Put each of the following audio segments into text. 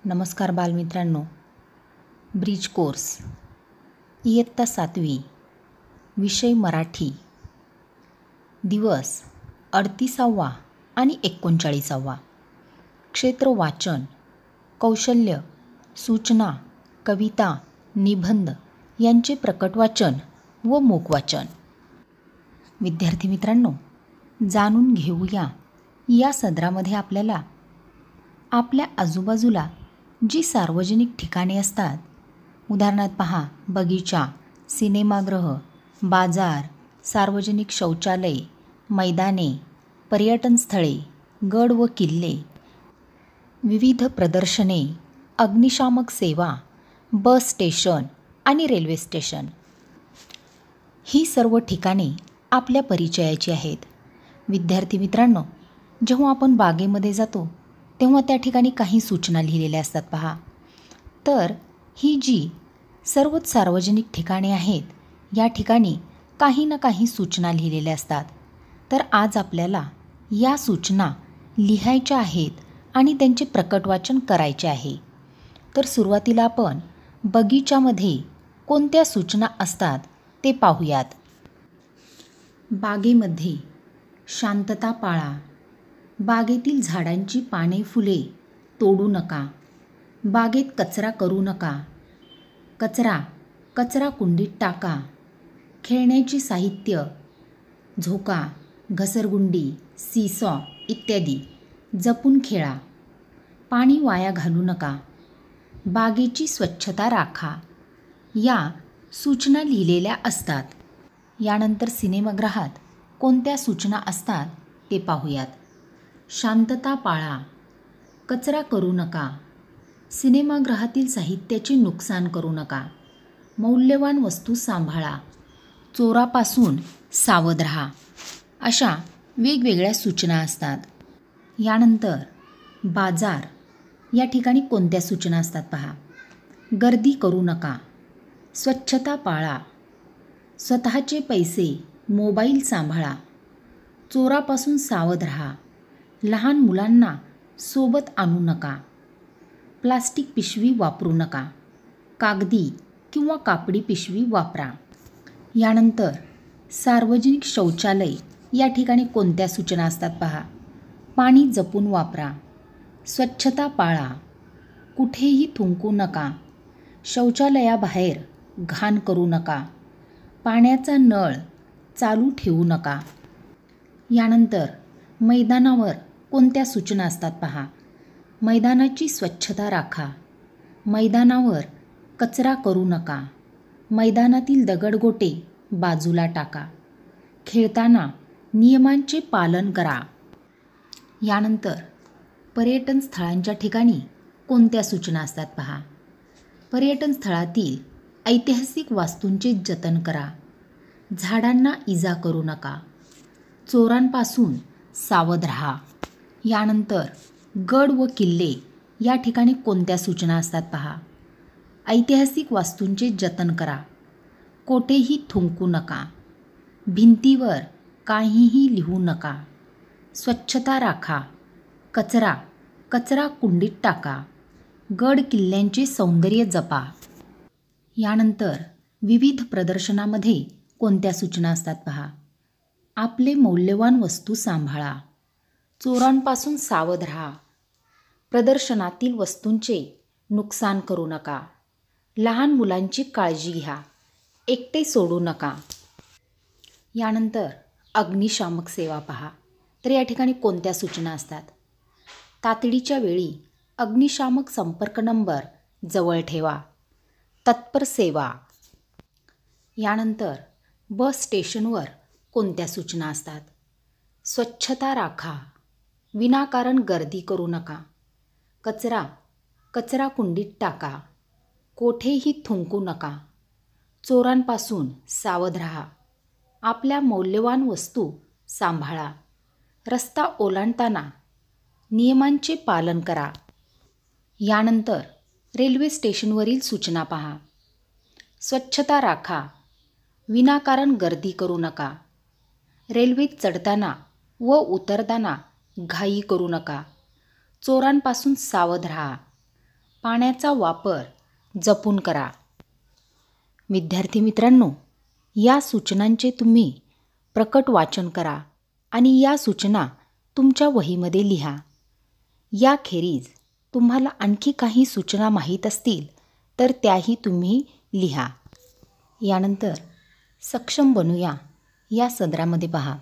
नमस्कार बालमित्रांनो. Bridge course इयत्ता 7वी, विषय मराठी, दिवस 38वा आणि 39वा. क्षेत्र वाचन, कौशल्य, सूचना, कविता, निबंध यांचे प्रकट वाचन व मूक वाचन. विद्यार्थी मित्रांनो, जाणून घेऊया या सदरामध्ये आपल्याला आपल्या आजूबाजूला जी सार्वजनिक ठिकाणे असतात, उदाहरणार्थ पहा, बगीचा, सिनेमागृह, बाजार, सार्वजनिक शौचालय, मैदाने, पर्यटन स्थळे, गड व किल्ले, विविध प्रदर्शने, अग्निशामक सेवा, बस स्टेशन आणि रेल्वे स्टेशन. ही सर्व ठिकाणे आपल्या परिचयाची आहेत. विद्यार्थी मित्रांनो, जेव्हा आपण बागेमध्ये जातो तेव्हा त्या ठिकाणी काही सूचना लिहिलेल्या असतात पहा. तर ही जी सर्वच सार्वजनिक ठिकाणे आहेत, या ठिकाणी काही ना काही सूचना लिहिलेल्या असतात. तर आज आपल्याला या सूचना लिहायच्या आहेत आणि त्यांचे प्रकट वाचन करायचे आहे. तर सुरुवातीला आपण बगीच्यामध्ये कोणत्या सूचना असतात ते पाहूयात. बागेमध्ये शांतता पाळा. बागेतील झाडांची पाने, फुले तोडू नका. बागेत कचरा करू नका. कचरा कुंडीत टाका. खेळण्याचे साहित्य, झोका, घसरगुंडी, सीसॉ इत्यादी जपून खेळा. पाणी वाया घालू नका. बागेची स्वच्छता राखा. या सूचना लिहिलेल्या असतात. यानंतर सिनेमागृहात कोणत्या सूचना असतात ते पाहूयात. शांतता पाळा. कचरा करू नका. सिनेमागृहातील साहित्याचे नुकसान करू नका. मौल्यवान वस्तू सांभाळा. चोरापासून सावध राहा. अशा वेगवेगळ्या सूचना असतात. यानंतर बाजार या ठिकाणी कोणत्या सूचना असतात पहा. गर्दी करू नका. स्वच्छता पाळा. स्वतःचे पैसे, मोबाईल सांभाळा. चोरापासून सावध राहा. लहान मुलांना सोबत आणू नका. प्लास्टिक पिशवी वापरू नका. कागदी किंवा कापडी पिशवी वापरा. यानंतर सार्वजनिक शौचालय या ठिकाणी कोणत्या सूचना असतात पहा. पाणी जपून वापरा. स्वच्छता पाळा. कुठेही थुंकू नका. शौचालयाबाहेर घाण करू नका. पाण्याचा नळ चालू ठेवू नका. यानंतर मैदानावर कोणत्या सूचना असतात पहा. मैदानाची स्वच्छता राखा. मैदानावर कचरा करू नका. मैदानातील दगडगोटे बाजूला टाका. खेळताना नियमांचे पालन करा. यानंतर पर्यटन स्थळांच्या ठिकाणी कोणत्या सूचना असतात पहा. पर्यटन स्थळातील ऐतिहासिक वास्तूंचे जतन करा. झाडांना इजा करू नका. चोरांपासून सावध राहा. यानंतर गड व किल्ले या ठिकाणी कोणत्या सूचना असतात पहा. ऐतिहासिक वास्तूंचे जतन करा. कोठेही थुंकू नका. भिंतीवर काहीही लिहू नका. स्वच्छता राखा. कचरा कुंडीत टाका. गड किल्ल्यांचे सौंदर्य जपा. यानंतर विविध प्रदर्शनामध्ये कोणत्या सूचना असतात पहा. आपले मौल्यवान वस्तू सांभाळा. चोरांपासून सावध राहा. प्रदर्शनातील वस्तूंचे नुकसान करू नका. लहान मुलांची काळजी घ्या. एकटे सोडू नका. यानंतर अग्निशामक सेवा पहा. तर या ठिकाणी कोणत्या सूचना असतात. तातडीच्या वेळी अग्निशामक संपर्क नंबर जवळ ठेवा. तत्पर सेवा. यानंतर बस स्टेशनवर कोणत्या सूचना असतात. स्वच्छता राखा. विनाकारण गर्दी करू नका. कचरा कुंडीत टाका. कोठेही थुंकू नका. चोरांपासून सावध राहा. आपल्या मौल्यवान वस्तू सांभाळा. रस्ता ओलांडताना नियमांचे पालन करा. यानंतर रेल्वे स्टेशनवरील सूचना पहा. स्वच्छता राखा. विनाकारण गर्दी करू नका. रेल्वेत चढताना व उतरताना घाई करू नका. चोरांपासून सावध राहा. पाण्याचा वापर जपून करा. विद्यार्थी मित्रांनो, या सूचनांचे तुम्ही प्रकट वाचन करा आणि या सूचना तुमच्या वहीमध्ये लिहा. याखेरीज तुम्हाला आणखी काही सूचना माहीत असतील तर त्याही तुम्ही लिहा. यानंतर सक्षम बनूया या सदरामध्ये पहा.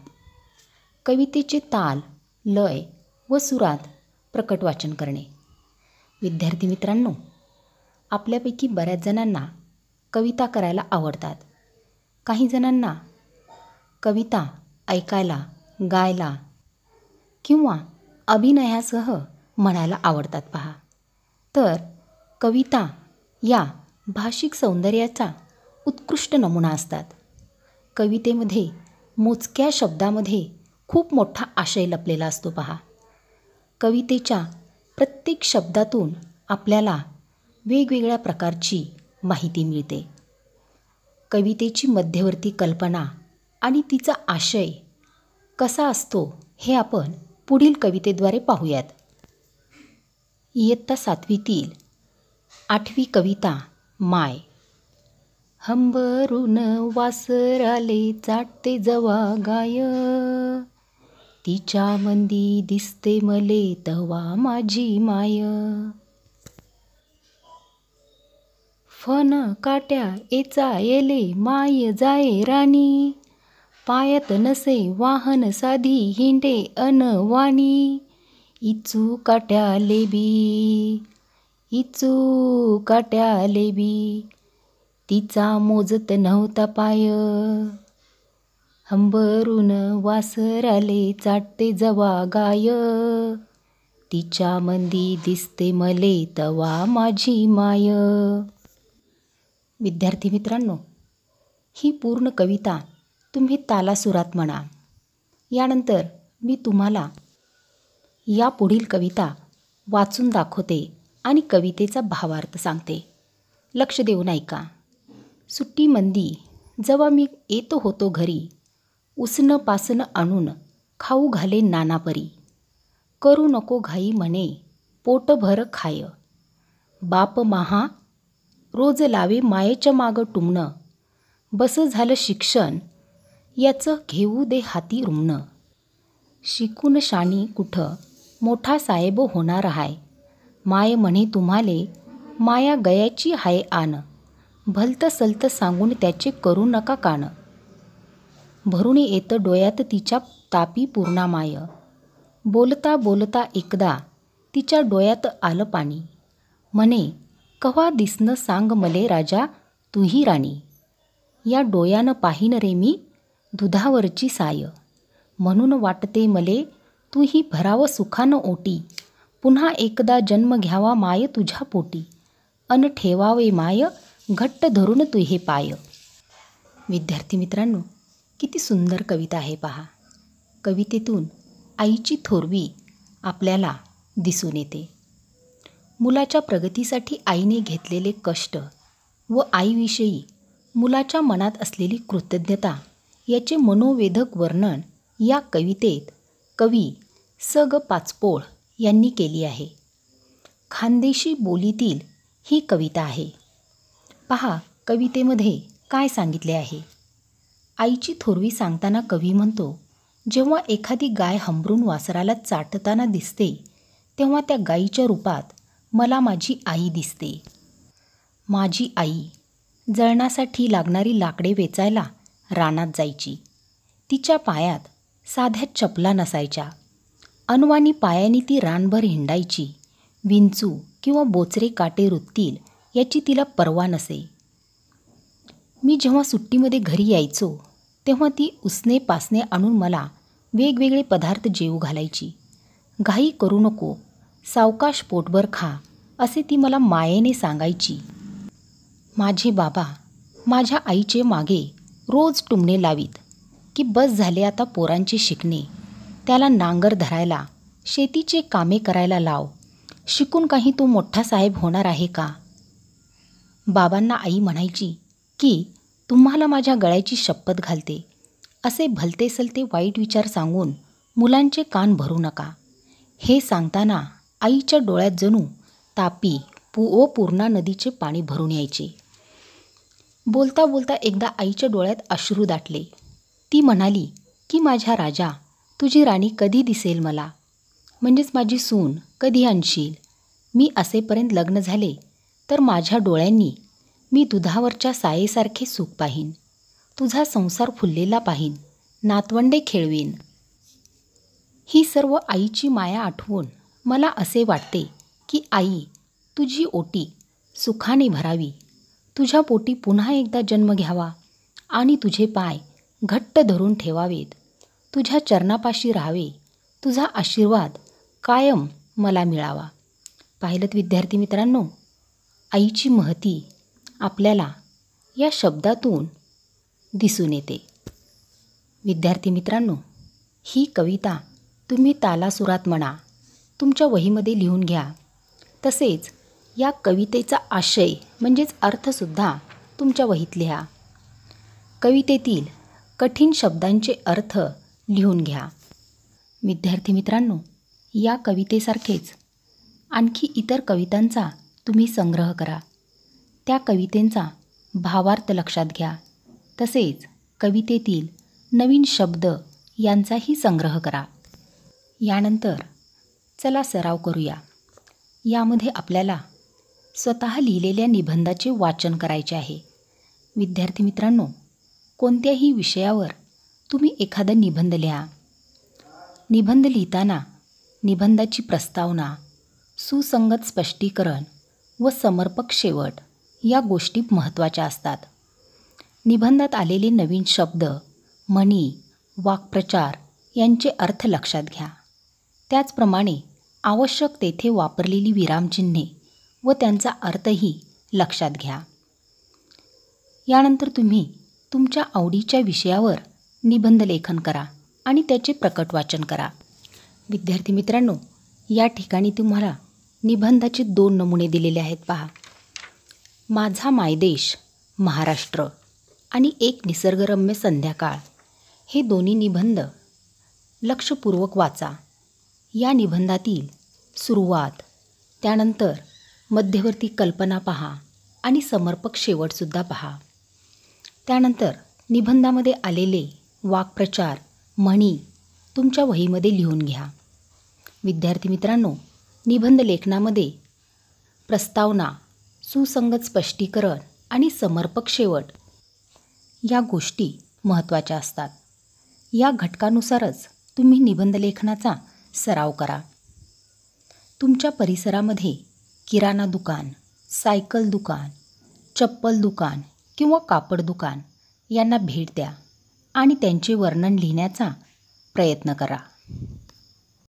कवितेचे ताल, लय व सुरात प्रकट वाचन करणे. विद्यार्थी मित्रांनो, आपल्यापैकी बऱ्याच जणांना कविता करायला आवडतात. काही जणांना कविता ऐकायला, गायला किंवा अभिनयासह म्हणायला आवडतात पहा. तर कविता या भाषिक सौंदर्याचा उत्कृष्ट नमुना असतात. कवितेमध्ये मोजक्या शब्दामध्ये खूप मोठा आशय लपलेला असतो पहा. कवितेच्या प्रत्येक शब्दातून आपल्याला वेगवेगळ्या प्रकारची माहिती मिळते. कवितेची मध्यवर्ती कल्पना आणि तिचा आशय कसा असतो हे आपण पुढील कवितेद्वारे पाहूयात. इयत्ता 7वीतील 8वी कविता माय. हंबरून वासराले चाटते जवा गाय, तिच्या मंदी दिसते मले तवा माझी माय. फन काट्या एचा येले माय जाये राणी, पायात नसे वाहन साधी हिंडे अनवाणी. इचू काट्याले बी, इचू काट्याले बी, तिचा मोजत नव्हता पाय. हंबरून वासराले चाटते जवा गाय, तिच्या मंदी दिसते मले तवा माझी माय. विद्यार्थी मित्रांनो, ही पूर्ण कविता तुम्ही तालासुरात म्हणा. यानंतर मी तुम्हाला या पुढील कविता वाचून दाखवते आणि कवितेचा भावार्थ सांगते. लक्ष देऊन ऐका. सुट्टीमंदी जेव्हा मी येतो होतो घरी, उसनं पासनं आणून खाऊ घाले नानापरी. करू नको घाई म्हणे पोटभर खाय, बाप महा रोज लावे मायेच्या मागं टुमणं. बस झालं शिक्षण याचं घेऊ दे हाती रुमणं. शिकून शाणी कुठं मोठा साहेब होणार हाय, माय म्हणे तुम्हाले माया गयाची हाय आन. भलतं सलतं सांगून त्याचे करू नका कान. भरून येतं डोळ्यात तिच्या तापी पूर्णा माय. बोलता बोलता एकदा तिच्या डोळ्यात आलं पाणी. म्हणे कव्हा दिसणं सांग मले राजा तुही राणी. या डोळ्यानं पाहीन रे मी दुधावरची साय. म्हणून वाटते मले तुही भरावं सुखानं ओटी. पुन्हा एकदा जन्म घ्यावा माय तुझ्या पोटी. अन ठेवावे माय घट्ट धरून तुहे पाय. विद्यार्थी मित्रांनो, किती सुंदर कविता आहे पहा. कवितेतून आईची थोरवी आपल्याला दिसून येते. मुलाच्या प्रगतीसाठी आईने घेतलेले कष्ट व आईविषयी मुलाच्या मनात असलेली कृतज्ञता याचे मनोवेधक वर्णन या कवितेत कवी स. ग. पाचपोळ यांनी केली आहे. खानदेशी बोलीतील ही कविता आहे. पहा कवितेमध्ये काय सांगितले आहे. आईची थोरवी सांगताना कवी म्हणतो, जेव्हा एखादी गाय हंबरून वासराला चाटताना दिसते तेव्हा त्या गायीच्या रूपात मला माझी आई दिसते. माझी आई जळणासाठी लागणारी लाकडे वेचायला रानात जायची. तिच्या पायात साध्या चपला नसायच्या. अनवाणी पायाने ती रानभर हिंडायची. विंचू किंवा बोचरे काटे रुततील याची तिला पर्वा नसे. मी जेव्हा सुट्टीमध्ये घरी यायचो तेव्हा ती उसने पासने आणून मला वेगवेगळे पदार्थ जेवू घालायची. घाई करू नको, सावकाश पोटभर खा असे ती मला मायेने सांगायची. माझे बाबा माझ्या आईचे मागे रोज टुमणे लावीत की बस झाले आता पोरांचे शिकणे. त्याला नांगर धरायला, शेतीचे कामे करायला लाव. शिकून काही तू मोठा साहेब होणार आहे का. बाबांना आई म्हणायची की तुम्हाला माझ्या गळ्याची शपथ घालते. असे भलते सलते वाईट विचार सांगून मुलांचे कान भरू नका. हे सांगताना आईच्या डोळ्यात जणू तापी पूर्णा नदीचे पाणी भरून यायचे. बोलता बोलता एकदा आईच्या डोळ्यात अश्रू दाटले. ती म्हणाली की माझ्या राजा, तुझी राणी कधी दिसेल मला, म्हणजेच माझी सून कधी आणशील. मी असेपर्यंत लग्न झाले तर माझ्या डोळ्यांनी मी दुधावरच्या सायेसारखे सुख पाहीन, तुझा संसार फुललेला पाहीन, नातवंडे खेळवीन. ही सर्व आईची माया आठवून मला असे वाटते की आई, तुझी ओटी सुखाने भरावी, तुझ्या पोटी पुन्हा एकदा जन्म घ्यावा आणि तुझे पाय घट्ट धरून ठेवावेत, तुझ्या चरणापाशी राहावे, तुझा आशीर्वाद कायम मला मिळावा. पाहिलंत विद्यार्थी मित्रांनो, आईची महती आपल्याला या शब्दातून दिसून येते. विद्यार्थी मित्रांनो, ही कविता तुम्ही तालासुरात म्हणा, तुमच्या वहीमध्ये लिहून घ्या. तसेच या कवितेचा आशय म्हणजेच अर्थसुद्धा तुमच्या वहीत लिहा. कवितेतील कठीण शब्दांचे अर्थ लिहून घ्या. विद्यार्थी मित्रांनो, या कवितेसारखेच आणखी इतर कवितांचा तुम्ही संग्रह करा. त्या कवितेंचा भावार्थ लक्षात घ्या. तसेच कवितेतील नवीन शब्द यांचाही संग्रह करा. यानंतर चला सराव करूया. यामध्ये आपल्याला स्वतः लिहिलेल्या निबंधाचे वाचन करायचे आहे. विद्यार्थी मित्रांनो, कोणत्याही विषयावर तुम्ही एखादा निबंध लिहा. निबंध लिहिताना निबंधाची प्रस्तावना, सुसंगत स्पष्टीकरण व समर्पक शेवट या गोष्टी महत्त्वाच्या असतात. निबंधात आलेले नवीन शब्द, म्हणी, वाक्प्रचार यांचे अर्थ लक्षात घ्या. त्याचप्रमाणे आवश्यक तेथे वापरलेली विरामचिन्हे व त्यांचा अर्थही लक्षात घ्या. यानंतर तुम्ही तुमच्या आवडीच्या विषयावर निबंध लेखन करा आणि त्याचे प्रकट वाचन करा. विद्यार्थी मित्रांनो, या ठिकाणी तुम्हाला निबंधाचे 2 नमुने दिलेले आहेत पहा. माझा मायदेश महाराष्ट्र आणि एक निसर्गरम्य संध्याकाळ हे दोन्ही निबंध लक्षपूर्वक वाचा. या निबंधातील सुरुवात, त्यानंतर मध्यवर्ती कल्पना पहा आणि समर्पक शेवटसुद्धा पहा. त्यानंतर निबंधामध्ये आलेले वाक्प्रचार, म्हणी तुमच्या वहीमध्ये लिहून घ्या. विद्यार्थी मित्रांनो, निबंध लेखनामध्ये प्रस्तावना, सुसंगत स्पष्टीकरण आणि समर्पक शेवट या गोष्टी महत्त्वाच्या असतात. या घटकानुसारच तुम्ही निबंध लेखनाचा सराव करा. तुमच्या परिसरामध्ये किराणा दुकान, सायकल दुकान, चप्पल दुकान किंवा कापड दुकान यांना भेट द्या आणि त्यांचे वर्णन लिहिण्याचा प्रयत्न करा.